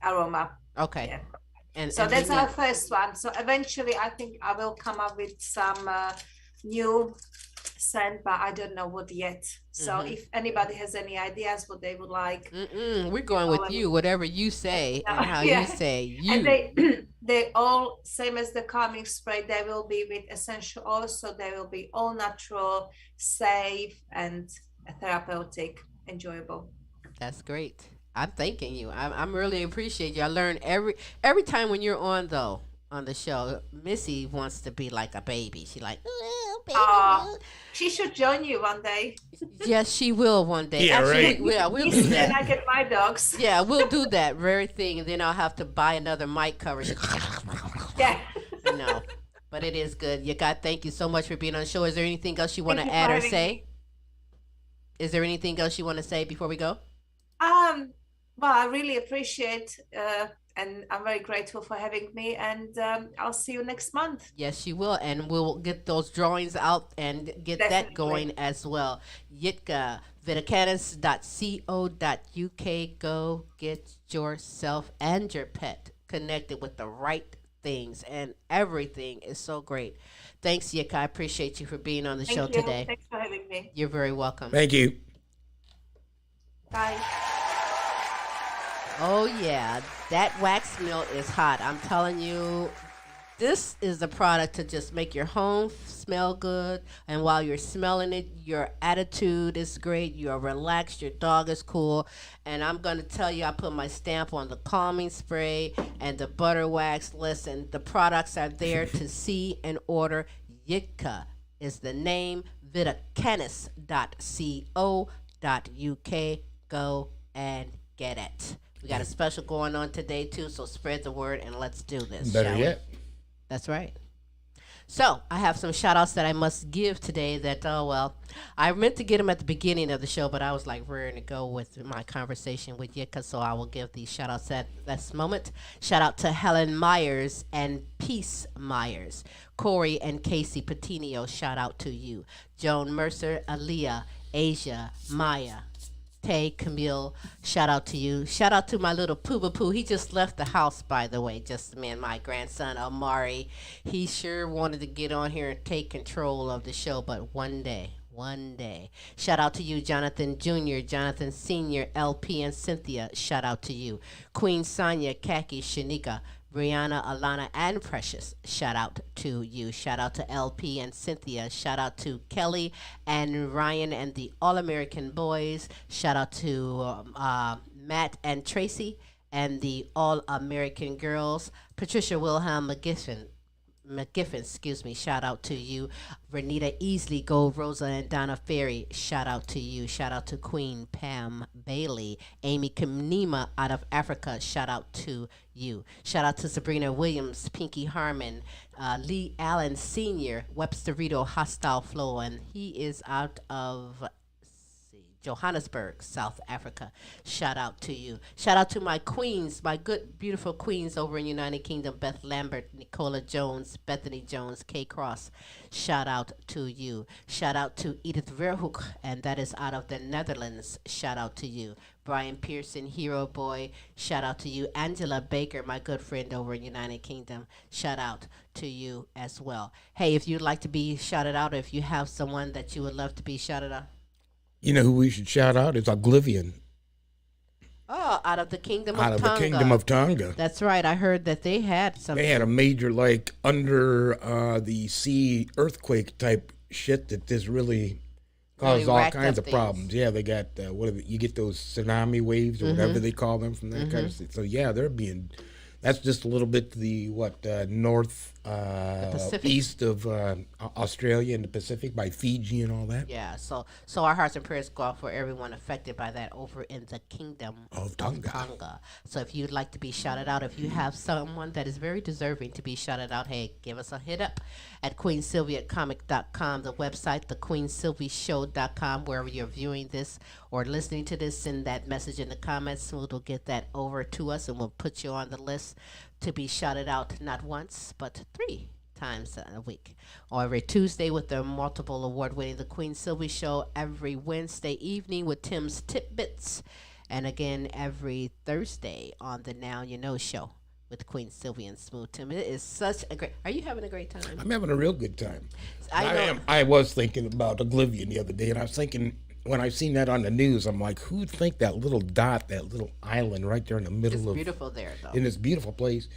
aroma. Okay. Yeah. And that's our first one. So eventually, I think I will come up with some new scent, but I don't know what yet. So if anybody has any ideas what they would like, we're going with you. Whatever you say and how you say you. And they all same as the calming spray. They will be with essential oils, so they will be all natural, safe, and therapeutic, enjoyable. That's great. I'm thanking you. I'm really appreciate you. I learn every time when you're on the show. Missy wants to be like a baby. She like, oh, baby. She should join you one day. Yes, she will one day. Yeah, right. Yeah, we'll do that. And I get my dogs. Yeah, we'll do that very thing, and then I'll have to buy another mic cover. Yeah. No, but it is good. Thank you so much for being on the show. Is there anything else you want to add or say? Is there anything else you want to say before we go? Well, I really appreciate and I'm very grateful for having me, and I'll see you next month. Yes, you will, and we'll get those drawings out and get that going as well. Jitka, vitacanis.co.uk. Go get yourself and your pet connected with the right things, and everything is so great. Thanks, Jitka. I appreciate you for being on the show today. Thanks for having me. You're very welcome. Thank you. Bye. Oh yeah, that wax melt is hot. I'm telling you, this is the product to just make your home smell good. And while you're smelling it, your attitude is great. You're relaxed. Your dog is cool. And I'm going to tell you, I put my stamp on the calming spray and the butter wax. Listen, the products are there to see and order. Jitka is the name. vitacanis.co.uk. Go and get it. We got a special going on today, too, so spread the word and let's do this. Better yet. That's right. So I have some shout-outs that I must give today that, I meant to get them at the beginning of the show, but I was like raring to go with my conversation with Jitka, so I will give these shout-outs at this moment. Shout-out to Helen Myers and Peace Myers. Corey and Casey Patinio, shout-out to you. Joan Mercer, Aaliyah, Asia, Maya, Tay, Camille, shout out to you. Shout out to my little Poo. He just left the house, by the way. Just me and my grandson, Amari. He sure wanted to get on here and take control of the show, but one day. Shout out to you, Jonathan Jr., Jonathan Sr., LP, and Cynthia. Shout out to you. Queen Sonia, Kaki, Shanika, Brianna, Alana, and Precious, shout out to you. Shout out to LP and Cynthia. Shout out to Kelly and Ryan and the All-American Boys. Shout out to Matt and Tracy and the All-American Girls. Patricia Wilhelm Excuse me. Shout out to you. Renita Easley Gold, Rosa and Donna Ferry. Shout out to you. Shout out to Queen Pam Bailey. Amy Kanema out of Africa. Shout out to you. Shout out to Sabrina Williams, Pinky Harmon, Lee Allen Sr., Webster Rito, Hostile Flow, and he is out of Johannesburg, South Africa. Shout out to you. Shout out to my queens, my good, beautiful queens over in United Kingdom, Beth Lambert, Nicola Jones, Bethany Jones, Kay Cross. Shout out to you. Shout out to Edith Verhoek, and that is out of the Netherlands. Shout out to you. Brian Pearson, Hero Boy. Shout out to you. Angela Baker, my good friend over in United Kingdom. Shout out to you as well. Hey, if you'd like to be shouted out, or if you have someone that you would love to be shouted out, You know who we should shout out? It's Oblivion. Oh, out of the Kingdom of Tonga. Out of the Kingdom of Tonga. That's right. I heard that they had something. They had a major, like, under the sea earthquake type shit that just really caused all kinds of problems. Yeah, they got, you get those tsunami waves or whatever they call them from that kind of stuff. So, yeah, they're being, that's just a little bit to the, north, east of Australia and the Pacific by Fiji and all that. Yeah, so our hearts and prayers go out for everyone affected by that over in the Kingdom of Tonga. So if you'd like to be shouted out, if you have someone that is very deserving to be shouted out, hey, give us a hit up at QueenSylvia@comic.com, the website, theQueenSylvyShow.com, wherever you're viewing this or listening to this, send that message in the comments. Smooth will get that over to us, and we'll put you on the list to be shouted out not once, but 3 times a week. Or every Tuesday with the multiple award-winning The Queen Silvy Show, every Wednesday evening with Tim's Tidbits, and again every Thursday on the Now You Know Show with Queen Silvy and Smooth Tim. It is such a great... Are you having a great time? I'm having a real good time. I know. I was thinking about Oblivion the other day, and I was thinking... When I seen that on the news, I'm like, who'd think that little dot, that little island right there in the middle It's beautiful there, though. In this beautiful place.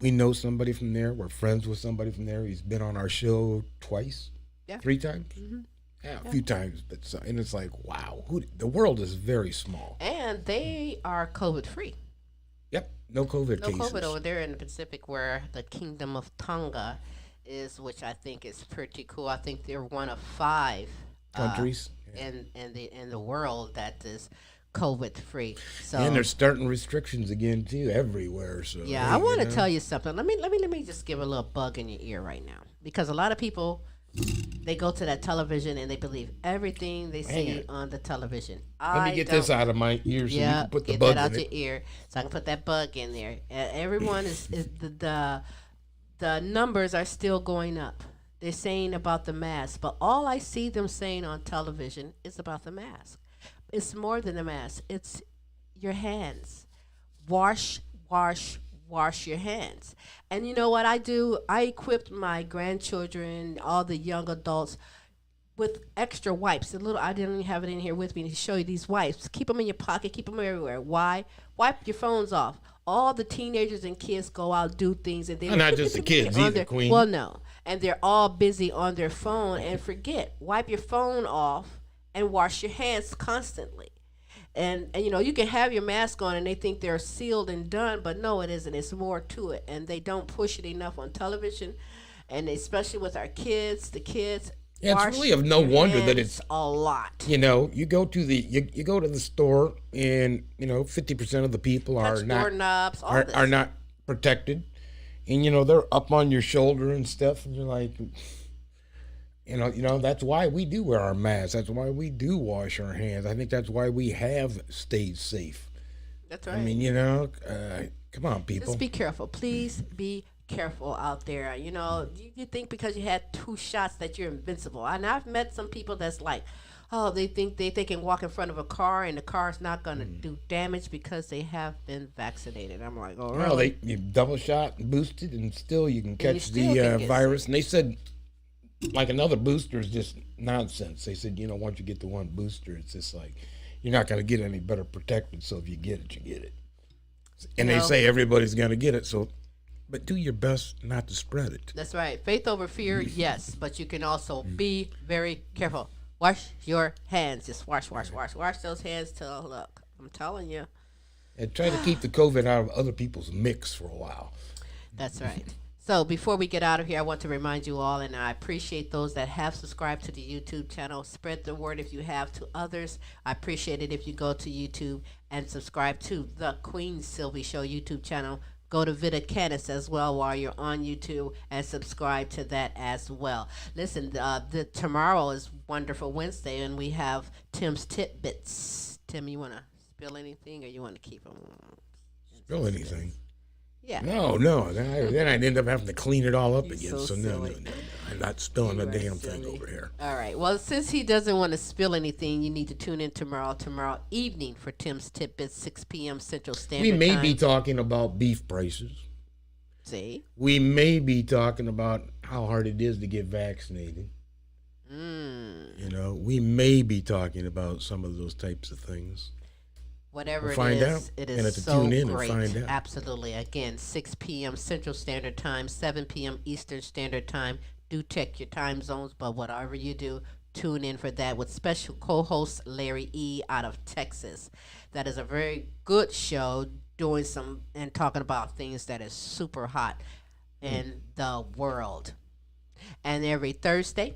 We know somebody from there. We're friends with somebody from there. He's been on our show twice, 3 times. Yeah, a few times. But and it's like, wow, the world is very small. And they are COVID-free. Yep, no COVID cases. No COVID over there in the Pacific, where the Kingdom of Tonga is, which I think is pretty cool. I think they're one of 5 countries in the world that is COVID free. So and they're starting restrictions again too everywhere. So yeah, I want to tell you something. Let me just give a little bug in your ear right now, because a lot of people, they go to that television and they believe everything they see on the television. Let me get this out of my ear so you can put the get bug that out in your ear so I can put that bug in there. Everyone is the numbers are still going up. They're saying about the mask, but all I see them saying on television is about the mask. It's more than the mask. It's your hands. Wash your hands. And you know what I do? I equipped my grandchildren, all the young adults, with extra wipes. I didn't even have it in here with me to show you these wipes. Keep them in your pocket. Keep them everywhere. Why? Wipe your phones off. All the teenagers and kids go out, do things, and they're not just the kids either, Queen. Well, no. And they're all busy on their phone, and forget. Wipe your phone off and wash your hands constantly. And you know, you can have your mask on and they think they're sealed and done, but no, it isn't. It's more to it. And they don't push it enough on television, and especially with our kids, the kids. Yeah, it's really of no wonder that it's a lot. You know, you go to the store, and you know, 50% of the people are not protected, and you know, they're up on your shoulder and stuff, and you're like, you know, that's why we do wear our masks. That's why we do wash our hands. I think that's why we have stayed safe. That's right. I mean, you know, come on, people. Just be careful, please. Be careful out there. You know, you think because you had 2 shots that you're invincible. And I've met some people that's like, oh, they think they can walk in front of a car and the car's not going to do damage because they have been vaccinated. I'm like, oh, really? Well, you double shot and boosted, and still you can catch the virus. And they said, like, another booster is just nonsense. They said, you know, once you get the one booster, it's just like, you're not going to get any better protected. So if you get it, you get it. And they say everybody's going to get it. So, but do your best not to spread it. That's right. Faith over fear, yes. But you can also be very careful. Wash your hands. Just wash those hands till, look, I'm telling you. And try to keep the COVID out of other people's mix for a while. That's right. So before we get out of here, I want to remind you all, and I appreciate those that have subscribed to the YouTube channel. Spread the word if you have to others. I appreciate it if you go to YouTube and subscribe to the Queen Silvy Show YouTube channel. Go to Vita Canis as well while you're on YouTube and subscribe to that as well. Listen, tomorrow is Wonderful Wednesday, and we have Tim's Tidbits. Tim, you want to spill anything, or you want to keep them? Spill anything? Yeah. No. Then I'd end up having to clean it all up again. So no. I'm not spilling a damn thing over here. All right. Well, since he doesn't want to spill anything, you need to tune in tomorrow evening for Tim's Tidbits, 6 p.m. Central Standard Time. We may be talking about beef prices. See? We may be talking about how hard it is to get vaccinated. You know, we may be talking about some of those types of things. Whatever we'll find out. it And is to so tune in great. And find out. Absolutely. Again, 6 p.m. Central Standard Time, 7 p.m. Eastern Standard Time. Do check your time zones, but whatever you do, tune in for that with special co-host Larry E. out of Texas. That is a very good show, doing some and talking about things that is super hot in the world. And every Thursday,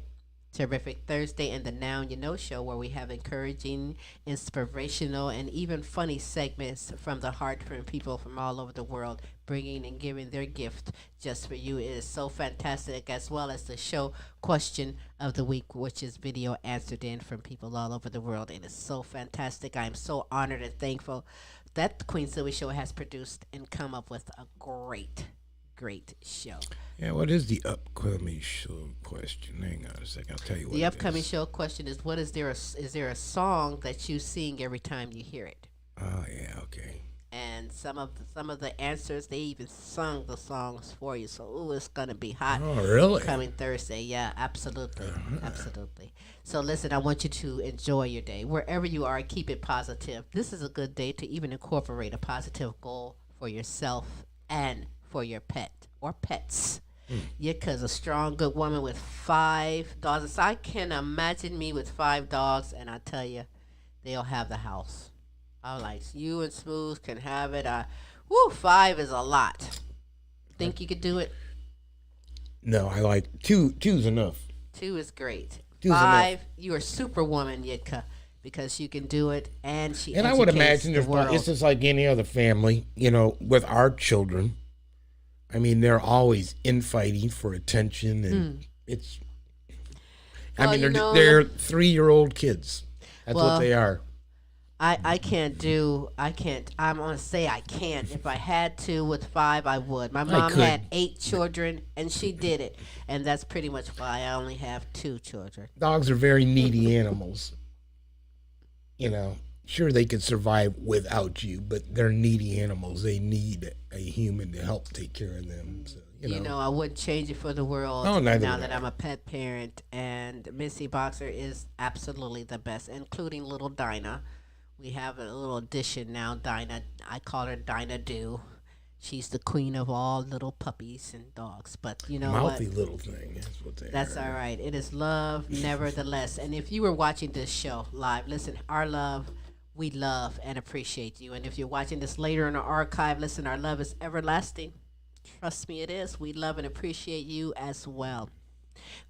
Terrific Thursday, and the Now You Know show, where we have encouraging, inspirational, and even funny segments from the heart from people from all over the world, bringing and giving their gift just for you. It is so fantastic, as well as the show Question of the Week, which is video answered in from people all over the world. It is so fantastic. I am so honored and thankful that the Queen Silvy Show has produced and come up with a great show. Yeah, what is the upcoming show question? Hang on a second, I'll tell you what The it upcoming is. show question is: is there a song that you sing every time you hear it? Oh yeah, okay. And some of the answers, they even sung the songs for you. So it's gonna be hot. Oh really? Coming Thursday, yeah, absolutely, absolutely. So listen, I want you to enjoy your day wherever you are. Keep it positive. This is a good day to even incorporate a positive goal for yourself and for your pet or pets. Yeah, because a strong, good woman with 5 dogs. So I can imagine me with 5 dogs, and I tell you, they'll have the house. I'm like, you and Smooth can have it. 5 is a lot. Think you could do it? No, I like two's enough. 2 is great. Two's 5, enough. you're a superwoman, Jitka, because you can do it, and she And I would educates imagine the world. it's just like any other family, you know, with our children. I mean, they're always infighting for attention, and it's. Well, I mean, you know, they're 3-year-old kids. That's Well, what they are. I can't. I'm going to say I can't. If I had to with 5, I would. My mom could. had 8 children, and she did it. And that's pretty much why I only have 2 children. Dogs are very needy animals. You know, sure they can survive without you, but they're needy animals. They need a human to help take care of them. So, you know. I wouldn't change it for the world. Oh, neither now would that I. I'm a pet parent, and Missy Boxer is absolutely the best, including little Dinah. We have a little addition now, Dinah. I call her Dinah Doo. She's the queen of all little puppies and dogs. But you know Mouthy what? little thing. That's what they That's are. all right. It is love, nevertheless. And if you were watching this show live, listen, our love, we love and appreciate you. And if you're watching this later in our archive, listen, our love is everlasting. Trust me, it is. We love and appreciate you as well.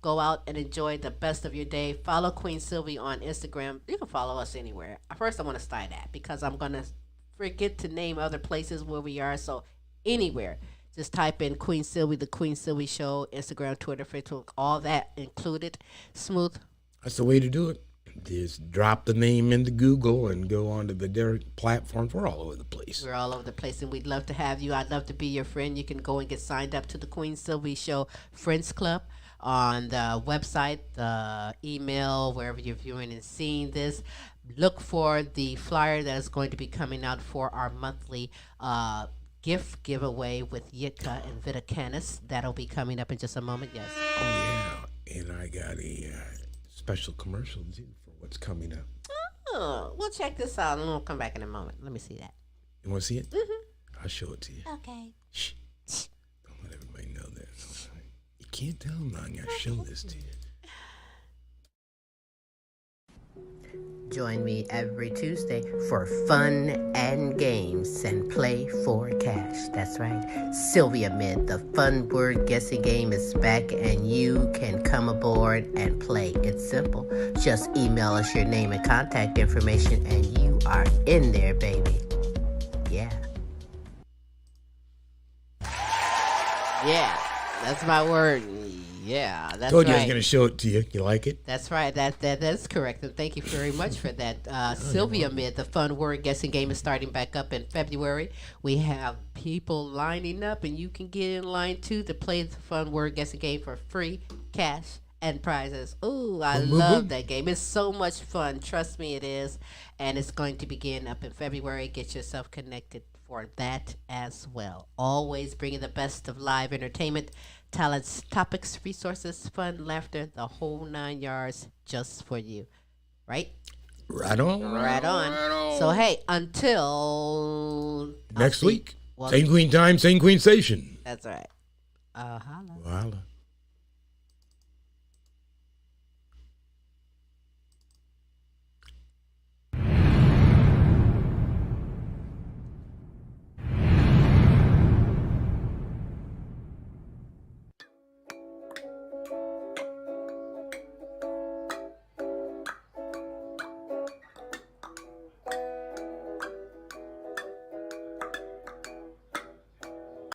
Go out and enjoy the best of your day. Follow Queen Silvy on Instagram. You can follow us anywhere. First, I want to start that because I'm going to forget to name other places where we are. So anywhere, just type in Queen Silvy, the Queen Silvy Show, Instagram, Twitter, Facebook, all that included. Smooth. That's the way to do it. Just drop the name into Google and go onto the different platforms. We're all over the place. We're all over the place, and we'd love to have you. I'd love to be your friend. You can go and get signed up to the Queen Silvy Show Friends Club on the website, the email, wherever you're viewing and seeing this. Look for the flyer that is going to be coming out for our monthly gift giveaway with Jitka and Vita Canis. That'll be coming up in just a moment. Yes. Oh, yeah. And I got a special commercial, too, for what's coming up. Oh, we'll check this out, and we'll come back in a moment. Let me see that. You want to see it? Mm-hmm. I'll show it to you. Okay. Shh. Don't let everybody know that. You can't tell them I'm going to show this to you. Join me every Tuesday for fun and games and play for cash. That's right. Sylvia Mid, the fun word guessing game is back and you can come aboard and play. It's simple. Just email us your name and contact information and you are in there, baby. Yeah. Yeah, that's my word. Yeah, that's Told you I right. was going to show it to you. You like it? That's right. That's correct. And thank you very much for that. Sylvia Mid, the fun word guessing game is starting back up in February. We have people lining up, and you can get in line too to play the fun word guessing game for free cash and prizes. Ooh, I love that game. It's so much fun. Trust me, it is. And it's going to begin up in February. Get yourself connected for that as well. Always bringing the best of live entertainment, talents, topics, resources, fun, laughter, the whole 9 yards just for you. Right? Right on. Right on. So, hey, until Next week. Well, Same Queen time, same Queen station. that's right. Holla. Holla.